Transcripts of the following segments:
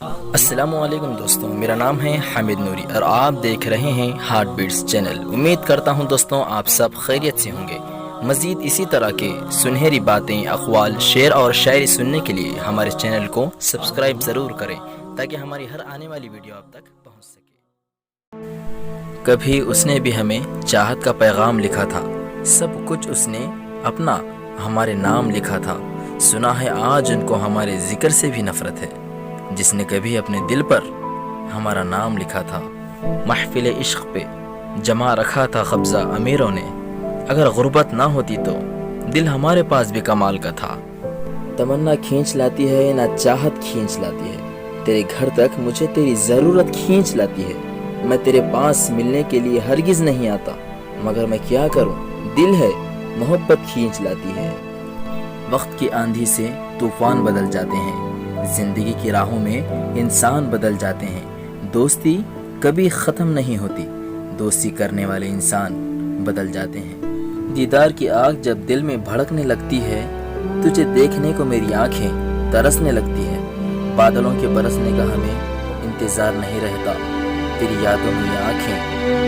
السلام علیکم دوستوں، میرا نام ہے حامد نوری اور آپ دیکھ رہے ہیں ہارٹ بیٹس چینل۔ امید کرتا ہوں دوستوں آپ سب خیریت سے ہوں گے۔ مزید اسی طرح کے سنہری باتیں، اقوال، شعر اور شاعری سننے کے لیے ہمارے چینل کو سبسکرائب ضرور کریں تاکہ ہماری ہر آنے والی ویڈیو آپ تک پہنچ سکے۔ کبھی اس نے بھی ہمیں چاہت کا پیغام لکھا تھا، سب کچھ اس نے اپنا ہمارے نام لکھا تھا۔ سنا ہے آج ان کو ہمارے ذکر سے بھی نفرت ہے، جس نے کبھی اپنے دل پر ہمارا نام لکھا تھا۔ محفل عشق پہ جمع رکھا تھا قبضہ امیروں نے، اگر غربت نہ ہوتی تو دل ہمارے پاس بھی کمال کا تھا۔ تمنا کھینچ لاتی ہے نہ چاہت کھینچ لاتی ہے، تیرے گھر تک مجھے تیری ضرورت کھینچ لاتی ہے۔ میں تیرے پاس ملنے کے لیے ہرگز نہیں آتا، مگر میں کیا کروں، دل ہے محبت کھینچ لاتی ہے۔ وقت کی آندھی سے طوفان بدل جاتے ہیں، زندگی کی راہوں میں انسان بدل جاتے ہیں۔ دوستی کبھی ختم نہیں ہوتی، دوستی کرنے والے انسان بدل جاتے ہیں۔ دیدار کی آگ جب دل میں بھڑکنے لگتی ہے، تجھے دیکھنے کو میری آنکھیں ترسنے لگتی ہیں۔ بادلوں کے برسنے کا ہمیں انتظار نہیں رہتا، تیری یادوں میں یہ آنکھیں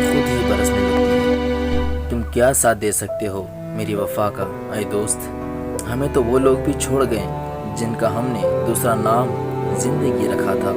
خود ہی برسنے لگتی ہیں۔ تم کیا ساتھ دے سکتے ہو میری وفا کا اے دوست، ہمیں تو وہ لوگ بھی چھوڑ گئے جن کا ہم نے دوسرا نام زندگی رکھا تھا۔